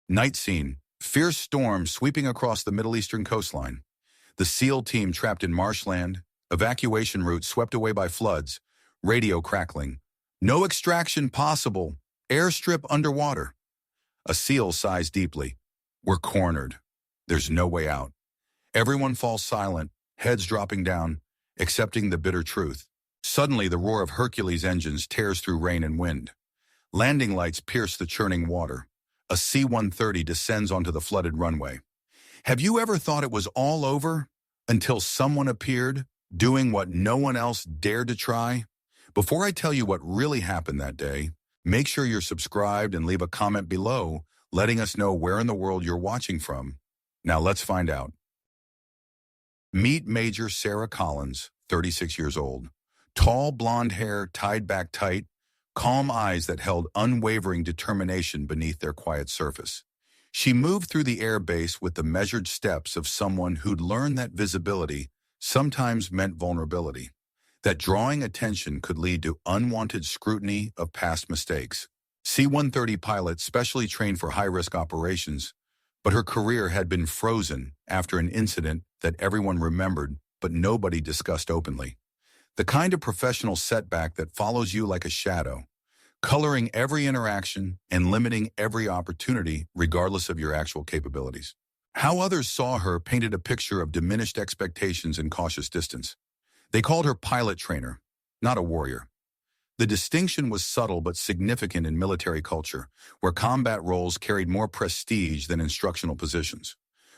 Night scene. Fierce storm sweeping across the Middle Eastern coastline. The SEAL team trapped in marshland, evacuation routes swept away by floods, radio crackling. No extraction possible. Airstrip underwater. A SEAL sighs deeply. We're cornered. There's no way out. Everyone falls silent, heads dropping down, accepting the bitter truth. Suddenly, the roar of Hercules' engines tears through rain and wind. Landing lights pierce the churning water. A C-130 descends onto the flooded runway. Have you ever thought it was all over until someone appeared, doing what no one else dared to try? Before I tell you what really happened that day, make sure you're subscribed and leave a comment below, letting us know where in the world you're watching from. Now let's find out. Meet Major Sarah Collins, 36 years old. Tall blonde hair tied back tight, calm eyes that held unwavering determination beneath their quiet surface. She moved through the air base with the measured steps of someone who'd learned that visibility sometimes meant vulnerability, that drawing attention could lead to unwanted scrutiny of past mistakes. C-130 pilot specially trained for high-risk operations, but her career had been frozen after an incident that everyone remembered but nobody discussed openly. The kind of professional setback that follows you like a shadow, coloring every interaction and limiting every opportunity regardless of your actual capabilities. How others saw her painted a picture of diminished expectations and cautious distance. They called her pilot trainer, not a warrior. The distinction was subtle but significant in military culture, where combat roles carried more prestige than instructional positions.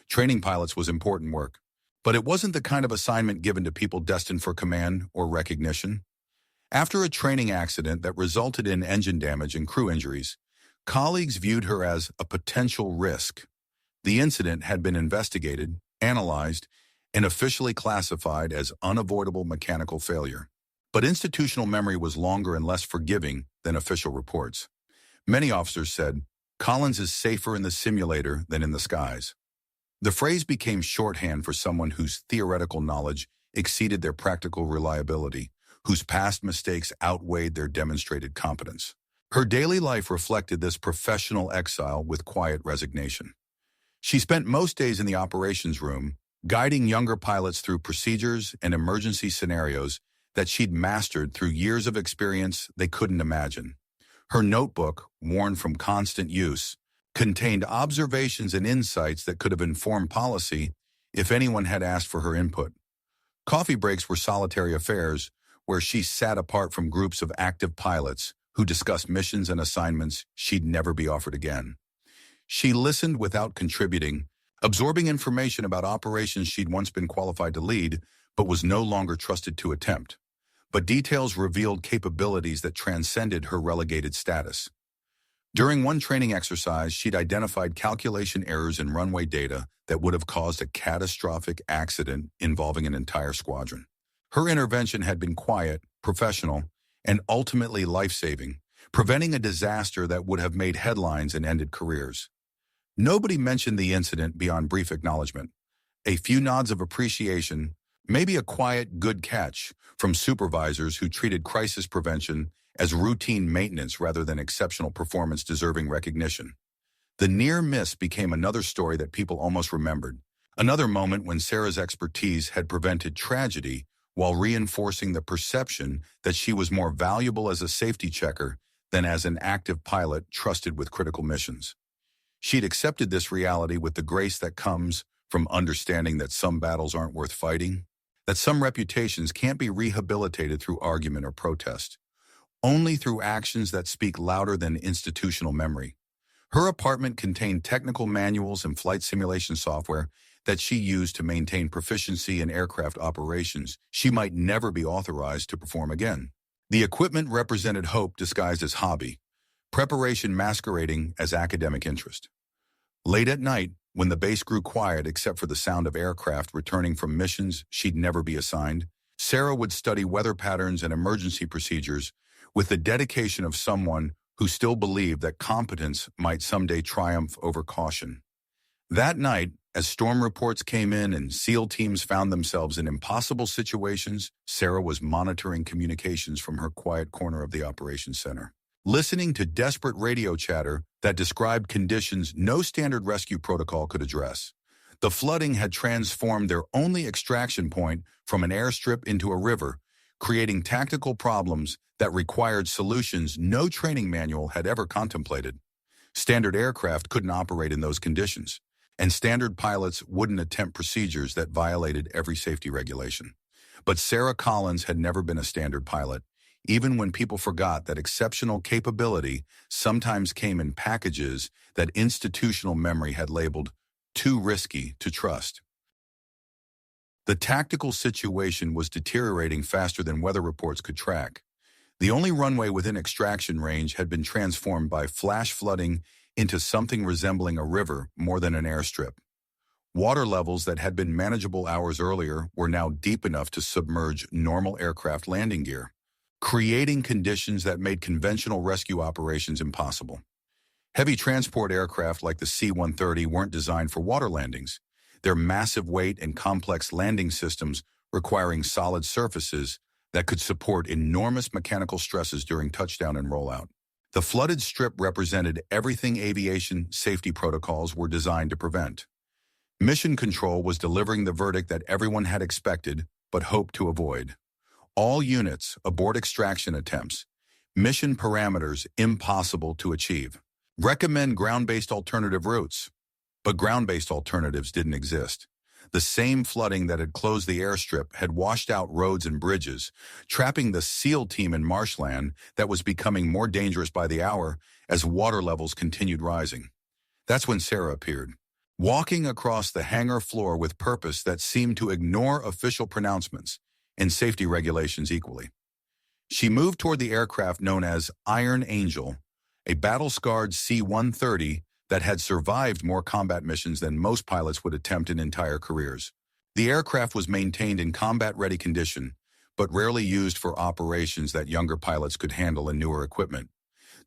Training pilots was important work, but it wasn't the kind of assignment given to people destined for command or recognition. After a training accident that resulted in engine damage and crew injuries, colleagues viewed her as a potential risk. The incident had been investigated, analyzed, and officially classified as unavoidable mechanical failure. But institutional memory was longer and less forgiving than official reports. Many officers said, Collins is safer in the simulator than in the skies. The phrase became shorthand for someone whose theoretical knowledge exceeded their practical reliability, whose past mistakes outweighed their demonstrated competence. Her daily life reflected this professional exile with quiet resignation. She spent most days in the operations room, guiding younger pilots through procedures and emergency scenarios that she'd mastered through years of experience they couldn't imagine. Her notebook, worn from constant use, contained observations and insights that could have informed policy if anyone had asked for her input. Coffee breaks were solitary affairs where she sat apart from groups of active pilots who discussed missions and assignments she'd never be offered again. She listened without contributing, absorbing information about operations she'd once been qualified to lead, but was no longer trusted to attempt. But details revealed capabilities that transcended her relegated status. During one training exercise, she'd identified calculation errors in runway data that would have caused a catastrophic accident involving an entire squadron. Her intervention had been quiet, professional, and ultimately life-saving, preventing a disaster that would have made headlines and ended careers. Nobody mentioned the incident beyond brief acknowledgement. A few nods of appreciation, maybe a quiet good catch from supervisors who treated crisis prevention as routine maintenance rather than exceptional performance deserving recognition. The near miss became another story that people almost remembered, another moment when Sarah's expertise had prevented tragedy while reinforcing the perception that she was more valuable as a safety checker than as an active pilot trusted with critical missions. She'd accepted this reality with the grace that comes from understanding that some battles aren't worth fighting, that some reputations can't be rehabilitated through argument or protest, only through actions that speak louder than institutional memory. Her apartment contained technical manuals and flight simulation software that she used to maintain proficiency in aircraft operations she might never be authorized to perform again. The equipment represented hope disguised as hobby, preparation masquerading as academic interest. Late at night, when the base grew quiet except for the sound of aircraft returning from missions she'd never be assigned, Sarah would study weather patterns and emergency procedures with the dedication of someone who still believed that competence might someday triumph over caution. That night, as storm reports came in and SEAL teams found themselves in impossible situations, Sarah was monitoring communications from her quiet corner of the operations center. listening to desperate radio chatter that described conditions no standard rescue protocol could address. The flooding had transformed their only extraction point from an airstrip into a river, creating tactical problems that required solutions no training manual had ever contemplated. Standard aircraft couldn't operate in those conditions, and standard pilots wouldn't attempt procedures that violated every safety regulation. But Sarah Collins had never been a standard pilot, even when people forgot that exceptional capability sometimes came in packages that institutional memory had labeled too risky to trust. The tactical situation was deteriorating faster than weather reports could track. The only runway within extraction range had been transformed by flash flooding into something resembling a river more than an airstrip. Water levels that had been manageable hours earlier were now deep enough to submerge normal aircraft landing gear, creating conditions that made conventional rescue operations impossible. Heavy transport aircraft like the C-130 weren't designed for water landings. Their massive weight and complex landing systems requiring solid surfaces that could support enormous mechanical stresses during touchdown and rollout. The flooded strip represented everything aviation safety protocols were designed to prevent. Mission Control was delivering the verdict that everyone had expected but hoped to avoid. All units abort extraction attempts. Mission parameters impossible to achieve. Recommend ground-based alternative routes. But ground-based alternatives didn't exist. The same flooding that had closed the airstrip had washed out roads and bridges, trapping the SEAL team in marshland that was becoming more dangerous by the hour as water levels continued rising. That's when Sarah appeared, walking across the hangar floor with purpose that seemed to ignore official pronouncements and safety regulations equally. She moved toward the aircraft known as Iron Angel, a battle-scarred C-130 that had survived more combat missions than most pilots would attempt in entire careers. The aircraft was maintained in combat-ready condition, but rarely used for operations that younger pilots could handle in newer equipment.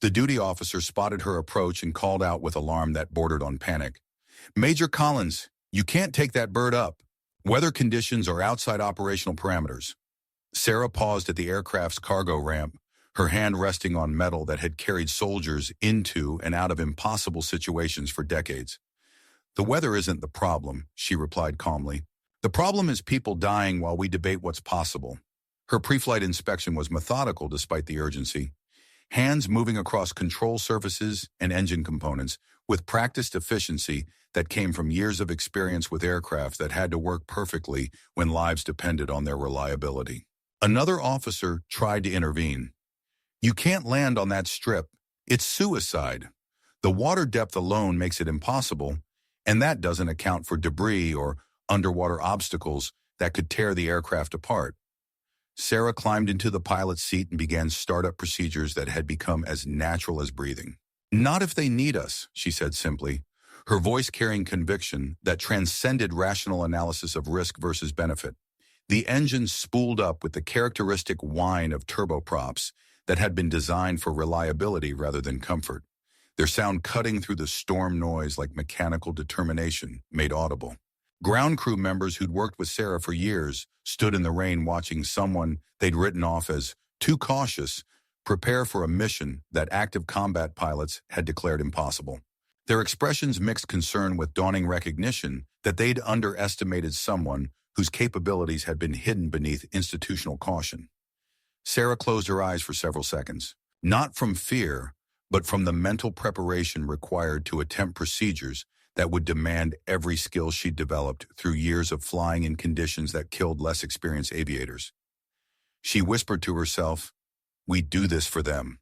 The duty officer spotted her approach and called out with alarm that bordered on panic. "Major Collins, you can't take that bird up. Weather conditions are outside operational parameters." Sarah paused at the aircraft's cargo ramp, her hand resting on metal that had carried soldiers into and out of impossible situations for decades. "The weather isn't the problem," she replied calmly. "The problem is people dying while we debate what's possible." Her pre-flight inspection was methodical despite the urgency, hands moving across control surfaces and engine components with practiced efficiency that came from years of experience with aircraft that had to work perfectly when lives depended on their reliability. Another officer tried to intervene. "You can't land on that strip. It's suicide. The water depth alone makes it impossible, and that doesn't account for debris or underwater obstacles that could tear the aircraft apart." Sarah climbed into the pilot's seat and began startup procedures that had become as natural as breathing. "Not if they need us," she said simply, her voice carrying conviction that transcended rational analysis of risk versus benefit. The engine spooled up with the characteristic whine of turboprops that had been designed for reliability rather than comfort, their sound cutting through the storm noise like mechanical determination made audible. Ground crew members who'd worked with Sarah for years stood in the rain watching someone they'd written off as too cautious prepare for a mission that active combat pilots had declared impossible. Their expressions mixed concern with dawning recognition that they'd underestimated someone whose capabilities had been hidden beneath institutional caution. Sarah closed her eyes for several seconds, not from fear, but from the mental preparation required to attempt procedures that would demand every skill she'd developed through years of flying in conditions that killed less experienced aviators. She whispered to herself, "We do this for them."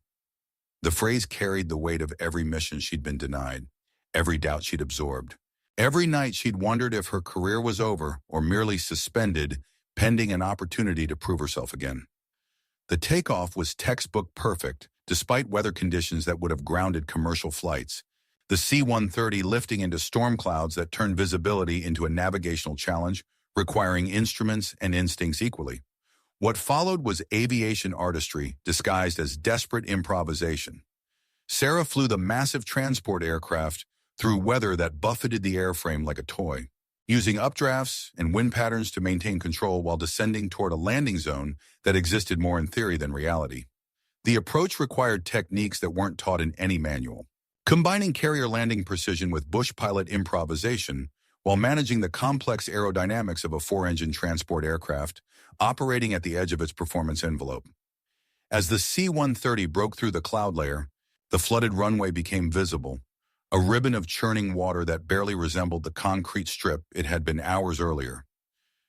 The phrase carried the weight of every mission she'd been denied, every doubt she'd absorbed. Every night she'd wondered if her career was over or merely suspended, pending an opportunity to prove herself again. The takeoff was textbook perfect, despite weather conditions that would have grounded commercial flights. The C-130 lifting into storm clouds that turned visibility into a navigational challenge, requiring instruments and instincts equally. What followed was aviation artistry disguised as desperate improvisation. Sarah flew the massive transport aircraft through weather that buffeted the airframe like a toy, using updrafts and wind patterns to maintain control while descending toward a landing zone that existed more in theory than reality. The approach required techniques that weren't taught in any manual, combining carrier landing precision with bush pilot improvisation while managing the complex aerodynamics of a four-engine transport aircraft operating at the edge of its performance envelope. As the C-130 broke through the cloud layer, the flooded runway became visible, a ribbon of churning water that barely resembled the concrete strip it had been hours earlier.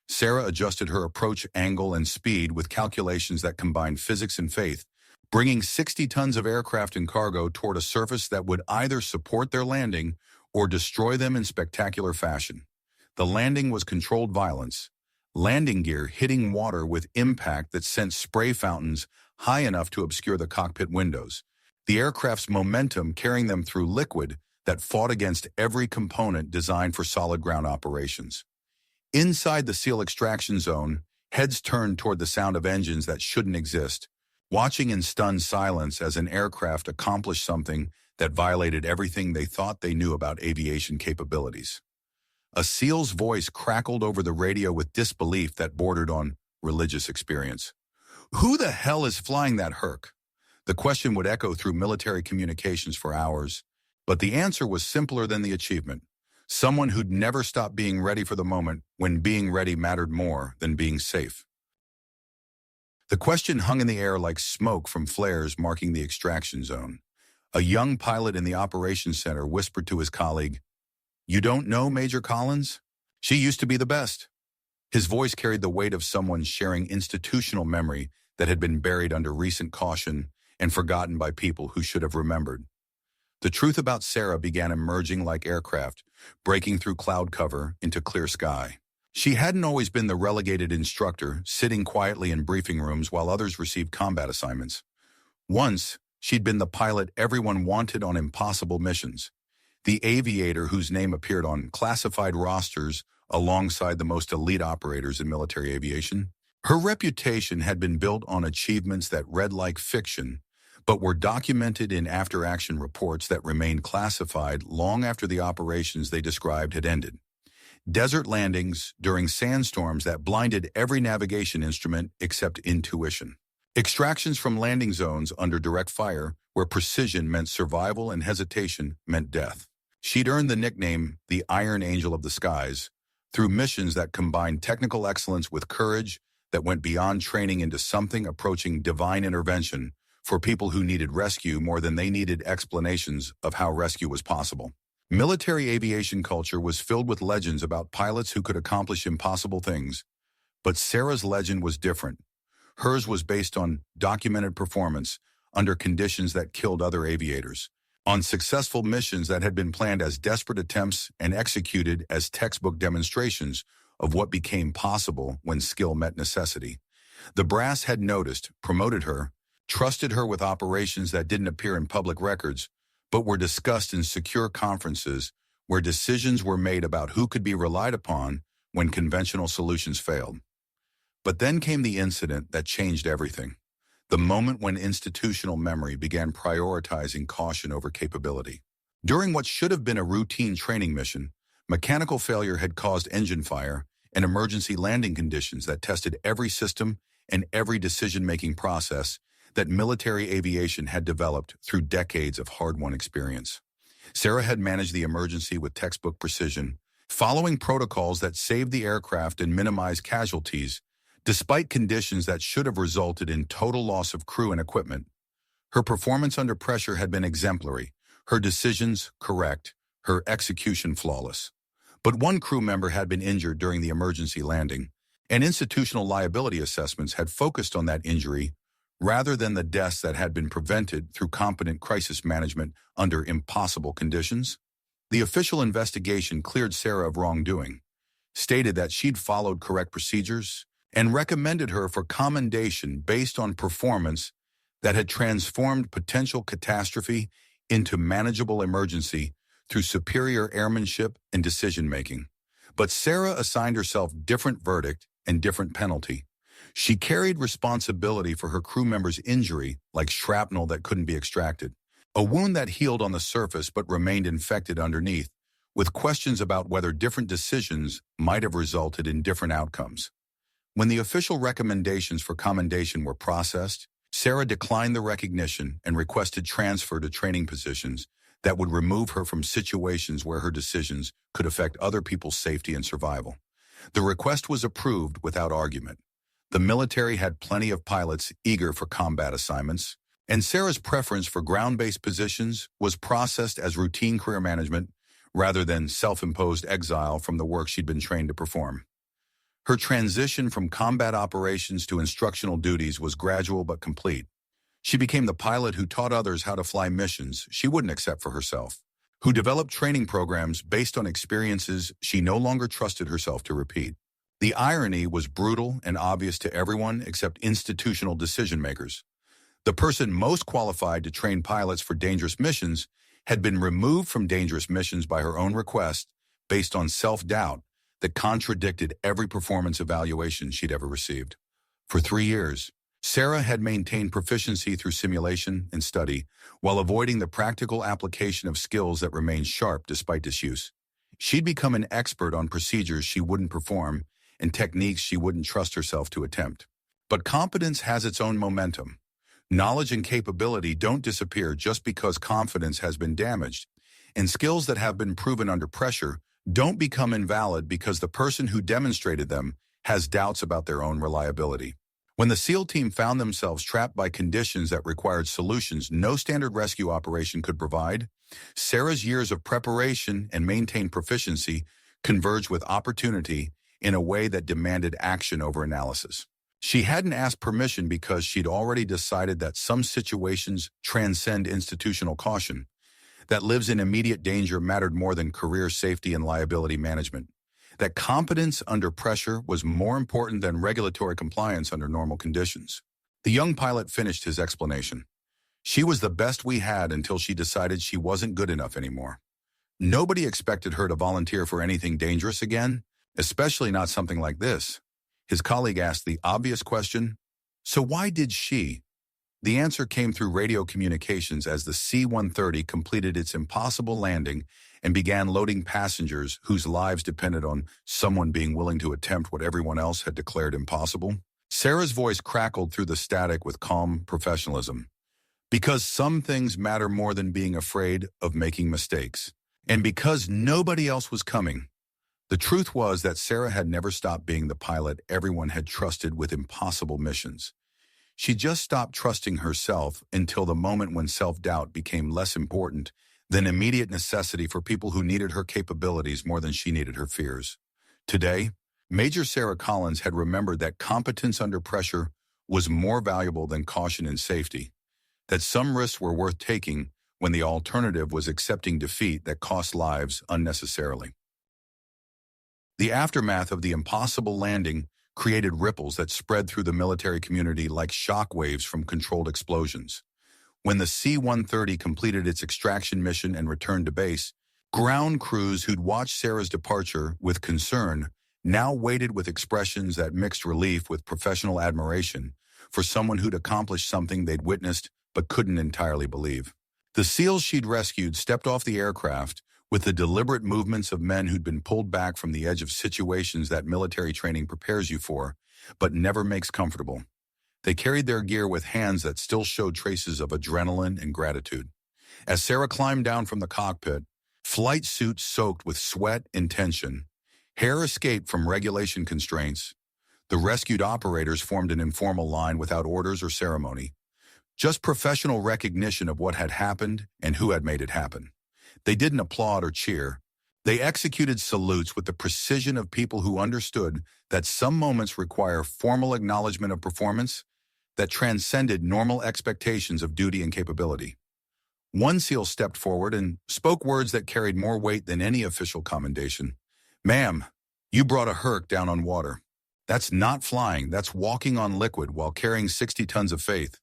Sarah adjusted her approach angle and speed with calculations that combined physics and faith, bringing 60 tons of aircraft and cargo toward a surface that would either support their landing or destroy them in spectacular fashion. The landing was controlled violence, landing gear hitting water with impact that sent spray fountains high enough to obscure the cockpit windows, the aircraft's momentum carrying them through liquid that fought against every component designed for solid ground operations. Inside the SEAL extraction zone, heads turned toward the sound of engines that shouldn't exist, watching in stunned silence as an aircraft accomplished something that violated everything they thought they knew about aviation capabilities. A SEAL's voice crackled over the radio with disbelief that bordered on religious experience. "Who the hell is flying that Herc?" The question would echo through military communications for hours, but the answer was simpler than the achievement. Someone who'd never stopped being ready for the moment when being ready mattered more than being safe. The question hung in the air like smoke from flares marking the extraction zone. A young pilot in the operations center whispered to his colleague, "You don't know Major Collins? She used to be the best." His voice carried the weight of someone sharing institutional memory that had been buried under recent caution and forgotten by people who should have remembered. The truth about Sarah began emerging like aircraft, breaking through cloud cover into clear sky. She hadn't always been the relegated instructor, sitting quietly in briefing rooms while others received combat assignments. Once, she'd been the pilot everyone wanted on impossible missions, the aviator whose name appeared on classified rosters alongside the most elite operators in military aviation. Her reputation had been built on achievements that read like fiction, but were documented in after-action reports that remained classified long after the operations they described had ended. Desert landings during sandstorms that blinded every navigation instrument except intuition. Extractions from landing zones under direct fire where precision meant survival and hesitation meant death. She'd earned the nickname the Iron Angel of the Skies through missions that combined technical excellence with courage that went beyond training into something approaching divine intervention for people who needed rescue more than they needed explanations of how rescue was possible. Military aviation culture was filled with legends about pilots who could accomplish impossible things, but Sarah's legend was different. Hers was based on documented performance under conditions that killed other aviators, on successful missions that had been planned as desperate attempts and executed as textbook demonstrations of what became possible when skill met necessity. The brass had noticed, promoted her, trusted her with operations that didn't appear in public records, but were discussed in secure conferences where decisions were made about who could be relied upon when conventional solutions failed. But then came the incident that changed everything, the moment when institutional memory began prioritizing caution over capability. During what should have been a routine training mission, mechanical failure had caused engine fire and emergency landing conditions that tested every system and every decision-making process that military aviation had developed through decades of hard-won experience. Sarah had managed the emergency with textbook precision, following protocols that saved the aircraft and minimized casualties, despite conditions that should have resulted in total loss of crew and equipment. Her performance under pressure had been exemplary, her decisions correct, her execution flawless. But one crew member had been injured during the emergency landing, and institutional liability assessments had focused on that injury rather than the deaths that had been prevented through competent crisis management under impossible conditions. The official investigation cleared Sarah of wrongdoing, stated that she'd followed correct procedures, and recommended her for commendation based on performance that had transformed potential catastrophe into manageable emergency through superior airmanship and decision-making. But Sarah assigned herself different verdict and different penalty. She carried responsibility for her crew member's injury like shrapnel that couldn't be extracted, a wound that healed on the surface but remained infected underneath, with questions about whether different decisions might have resulted in different outcomes. When the official recommendations for commendation were processed, Sarah declined the recognition and requested transfer to training positions that would remove her from situations where her decisions could affect other people's safety and survival. The request was approved without argument. The military had plenty of pilots eager for combat assignments, and Sarah's preference for ground-based positions was processed as routine career management rather than self-imposed exile from the work she'd been trained to perform. Her transition from combat operations to instructional duties was gradual but complete. She became the pilot who taught others how to fly missions she wouldn't accept for herself, who developed training programs based on experiences she no longer trusted herself to repeat. The irony was brutal and obvious to everyone except institutional decision-makers. The person most qualified to train pilots for dangerous missions had been removed from dangerous missions by her own request based on self-doubt that contradicted every performance evaluation she'd ever received. For 3 years, Sarah had maintained proficiency through simulation and study while avoiding the practical application of skills that remained sharp despite disuse. She'd become an expert on procedures she wouldn't perform and techniques she wouldn't trust herself to attempt. But competence has its own momentum. Knowledge and capability don't disappear just because confidence has been damaged, and skills that have been proven under pressure don't become invalid because the person who demonstrated them has doubts about their own reliability. When the SEAL team found themselves trapped by conditions that required solutions no standard rescue operation could provide, Sarah's years of preparation and maintained proficiency converged with opportunity in a way that demanded action over analysis. She hadn't asked permission because she'd already decided that some situations transcend institutional caution, that lives in immediate danger mattered more than career safety and liability management, that competence under pressure was more important than regulatory compliance under normal conditions. The young pilot finished his explanation. She was the best we had until she decided she wasn't good enough anymore. Nobody expected her to volunteer for anything dangerous again, especially not something like this. His colleague asked the obvious question, so why did she? The answer came through radio communications as the C-130 completed its impossible landing and began loading passengers whose lives depended on someone being willing to attempt what everyone else had declared impossible. Sarah's voice crackled through the static with calm professionalism. Because some things matter more than being afraid of making mistakes. And because nobody else was coming. The truth was that Sarah had never stopped being the pilot everyone had trusted with impossible missions. She just stopped trusting herself until the moment when self-doubt became less important than immediate necessity for people who needed her capabilities more than she needed her fears. Today, Major Sarah Collins had remembered that competence under pressure was more valuable than caution and safety, that some risks were worth taking when the alternative was accepting defeat that cost lives unnecessarily. The aftermath of the impossible landing created ripples that spread through the military community like shock waves from controlled explosions. When the C-130 completed its extraction mission and returned to base, ground crews who'd watched Sarah's departure with concern now waited with expressions that mixed relief with professional admiration for someone who'd accomplished something they'd witnessed but couldn't entirely believe. The SEALs she'd rescued stepped off the aircraft with the deliberate movements of men who'd been pulled back from the edge of situations that military training prepares you for, but never makes comfortable. They carried their gear with hands that still showed traces of adrenaline and gratitude. As Sarah climbed down from the cockpit, flight suit soaked with sweat and tension, hair escaped from regulation constraints, the rescued operators formed an informal line without orders or ceremony, just professional recognition of what had happened and who had made it happen. They didn't applaud or cheer. They executed salutes with the precision of people who understood that some moments require formal acknowledgement of performance that transcended normal expectations of duty and capability. One SEAL stepped forward and spoke words that carried more weight than any official commendation. "Ma'am, you brought a Herc down on water. That's not flying, that's walking on liquid while carrying 60 tons of faith."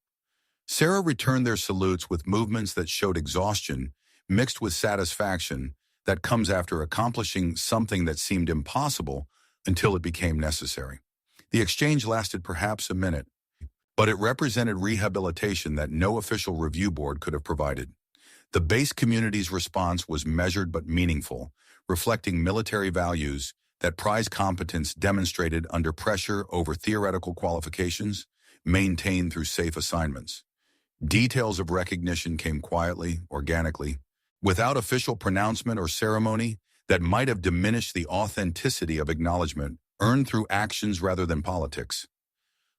Sarah returned their salutes with movements that showed exhaustion mixed with satisfaction that comes after accomplishing something that seemed impossible until it became necessary. The exchange lasted perhaps a minute, but it represented rehabilitation that no official review board could have provided. The base community's response was measured but meaningful, reflecting military values that prize competence demonstrated under pressure over theoretical qualifications, maintained through safe assignments. Details of recognition came quietly, organically, without official pronouncement or ceremony that might have diminished the authenticity of acknowledgement earned through actions rather than politics.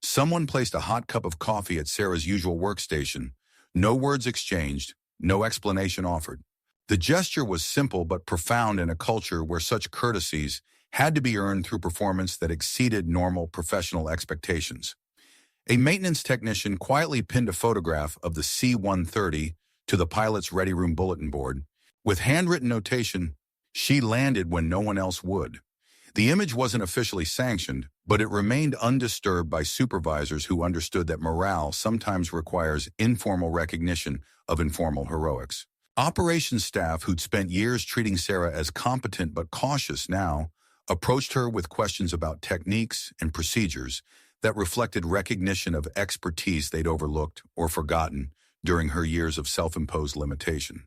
Someone placed a hot cup of coffee at Sarah's usual workstation. No words exchanged, no explanation offered. The gesture was simple but profound in a culture where such courtesies had to be earned through performance that exceeded normal professional expectations. A maintenance technician quietly pinned a photograph of the C-130 to the pilot's ready room bulletin board. With handwritten notation, "She landed when no one else would." The image wasn't officially sanctioned, but it remained undisturbed by supervisors who understood that morale sometimes requires informal recognition of informal heroics. Operations staff who'd spent years treating Sarah as competent but cautious now approached her with questions about techniques and procedures that reflected recognition of expertise they'd overlooked or forgotten during her years of self-imposed limitation.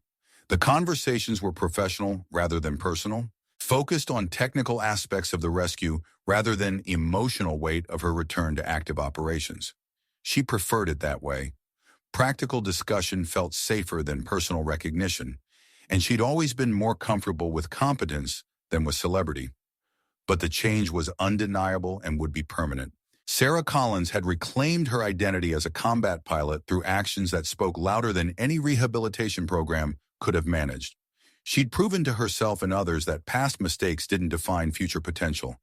The conversations were professional rather than personal, focused on technical aspects of the rescue rather than emotional weight of her return to active operations. She preferred it that way. Practical discussion felt safer than personal recognition, and she'd always been more comfortable with competence than with celebrity. But the change was undeniable and would be permanent. Sarah Collins had reclaimed her identity as a combat pilot through actions that spoke louder than any rehabilitation program could have managed. She'd proven to herself and others that past mistakes didn't define future potential,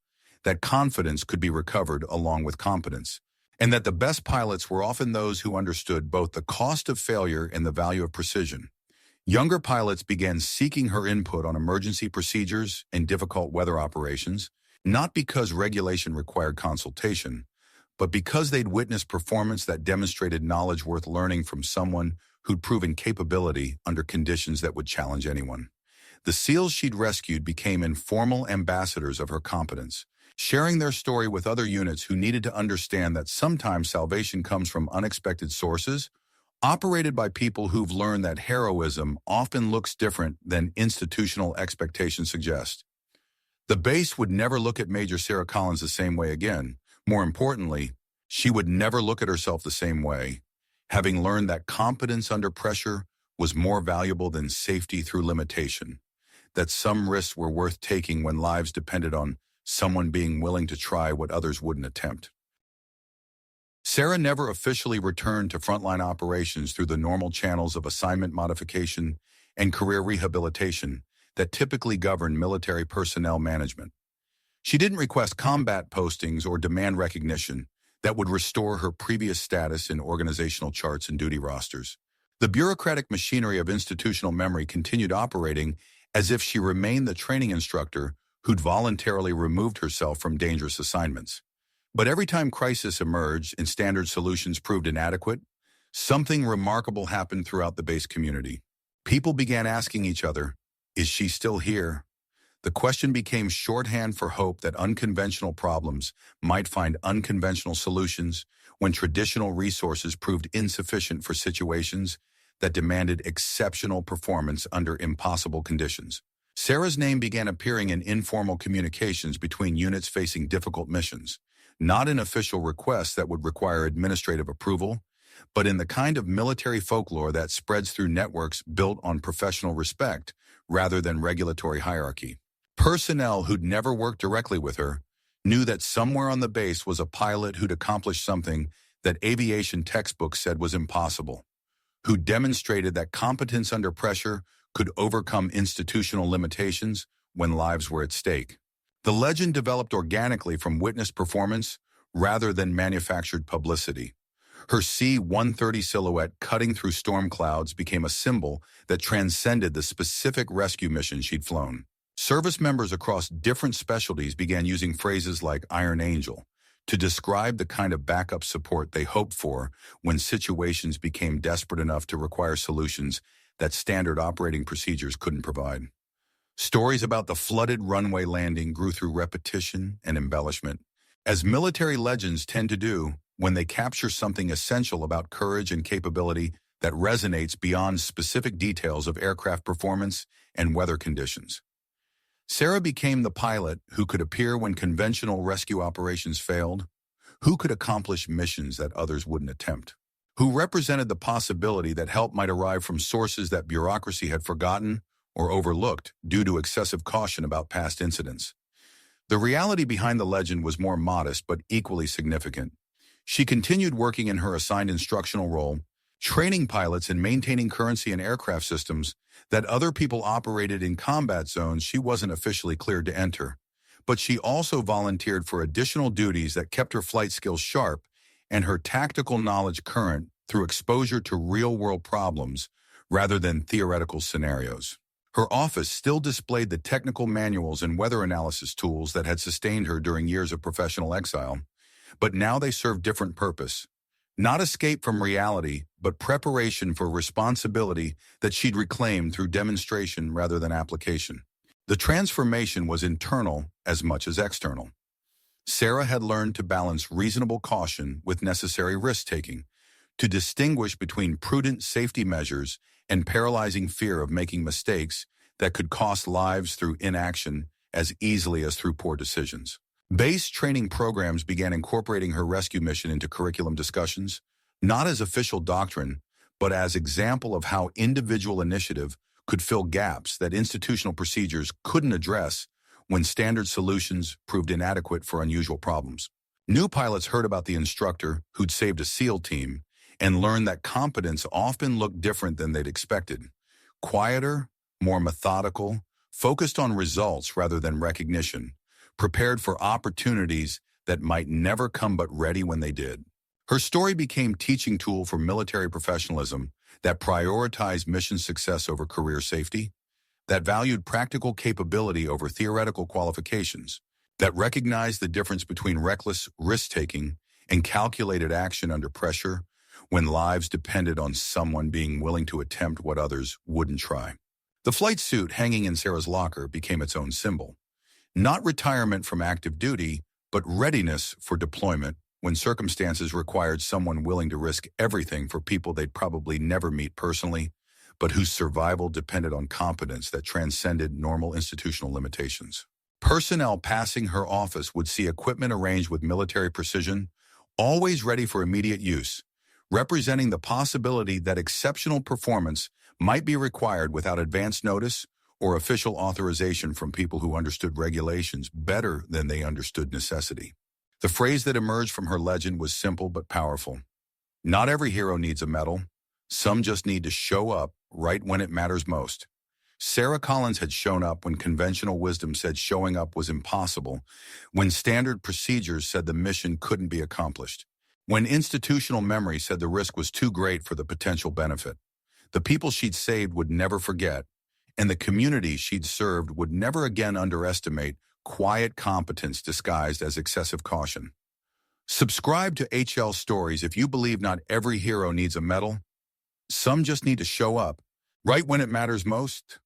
that confidence could be recovered along with competence, and that the best pilots were often those who understood both the cost of failure and the value of precision. Younger pilots began seeking her input on emergency procedures and difficult weather operations, not because regulation required consultation, but because they'd witnessed performance that demonstrated knowledge worth learning from someone who'd proven capability under conditions that would challenge anyone. The SEALs she'd rescued became informal ambassadors of her competence, sharing their story with other units who needed to understand that sometimes salvation comes from unexpected sources, operated by people who've learned that heroism often looks different than institutional expectations suggest. The base would never look at Major Sarah Collins the same way again. More importantly, she would never look at herself the same way, having learned that competence under pressure was more valuable than safety through limitation, that some risks were worth taking when lives depended on someone being willing to try what others wouldn't attempt. Sarah never officially returned to frontline operations through the normal channels of assignment modification and career rehabilitation that typically govern military personnel management. She didn't request combat postings or demand recognition that would restore her previous status in organizational charts and duty rosters. The bureaucratic machinery of institutional memory continued operating as if she remained the training instructor who'd voluntarily removed herself from dangerous assignments. But every time crisis emerged and standard solutions proved inadequate, something remarkable happened throughout the base community. People began asking each other, "Is she still here?" The question became shorthand for hope that unconventional problems might find unconventional solutions when traditional resources proved insufficient for situations that demanded exceptional performance under impossible conditions. Sarah's name began appearing in informal communications between units facing difficult missions, not in official requests that would require administrative approval, but in the kind of military folklore that spreads through networks built on professional respect rather than regulatory hierarchy. Personnel who'd never worked directly with her knew that somewhere on the base was a pilot who'd accomplished something that aviation textbooks said was impossible, who demonstrated that competence under pressure could overcome institutional limitations when lives were at stake. The legend developed organically from witnessed performance rather than manufactured publicity. Her C-130 silhouette cutting through storm clouds became a symbol that transcended the specific rescue mission she'd flown. Service members across different specialties began using phrases like Iron Angel to describe the kind of backup support they hoped for when situations became desperate enough to require solutions that standard operating procedures couldn't provide. Stories about the flooded runway landing grew through repetition and embellishment, as military legends tend to do when they capture something essential about courage and capability that resonates beyond specific details of aircraft performance and weather conditions. Sarah became the pilot who could appear when conventional rescue operations failed, who could accomplish missions that others wouldn't attempt, who represented the possibility that help might arrive from sources that bureaucracy had forgotten or overlooked due to excessive caution about past incidents. The reality behind the legend was more modest but equally significant. She continued working in her assigned instructional role, training pilots and maintaining currency and aircraft systems that other people operated in combat zones she wasn't officially cleared to enter. But she also volunteered for additional duties that kept her flight skills sharp and her tactical knowledge current through exposure to real-world problems rather than theoretical scenarios. Her office still displayed the technical manuals and weather analysis tools that had sustained her during years of professional exile, but now they served different purpose. Not escape from reality, but preparation for responsibility that she'd reclaimed through demonstration rather than application. The transformation was internal as much as external. Sarah had learned to balance reasonable caution with necessary risk-taking, to distinguish between prudent safety measures and paralyzing fear of making mistakes that could cost lives through inaction as easily as through poor decisions. Base training programs began incorporating her rescue mission into curriculum discussions, not as official doctrine, but as example of how individual initiative could fill gaps that institutional procedures couldn't address when standard solutions proved inadequate for unusual problems. New pilots heard about the instructor who'd saved a SEAL team and learned that competence often looked different than they'd expected. Quieter, more methodical, focused on results rather than recognition, prepared for opportunities that might never come but ready when they did. Her story became a teaching tool for military professionalism that prioritized mission success over career safety, that valued practical capability over theoretical qualifications, that recognized the difference between reckless risk-taking and calculated action under pressure when lives depended on someone being willing to attempt what others wouldn't try. The flight suit hanging in Sarah's locker became its own symbol. Not retirement from active duty, but readiness for deployment when circumstances required someone willing to risk everything for people they'd probably never meet personally, but whose survival depended on competence that transcended normal institutional limitations. Personnel passing her office would see equipment arranged with military precision, always ready for immediate use, representing the possibility that exceptional performance might be required without advance notice or official authorization from people who understood regulations better than they understood necessity. The phrase that emerged from her legend was simple but powerful. Not every hero needs a medal. Some just need to show up right when it matters most. Sarah Collins had shown up when conventional wisdom said showing up was impossible, when standard procedures said the mission couldn't be accomplished, when institutional memory said the risk was too great for the potential benefit. The people she'd saved would never forget, and the community she'd served would never again underestimate quiet competence disguised as excessive caution. Subscribe to HL Stories if you believe not every hero needs a medal. Some just need to show up right when it matters most.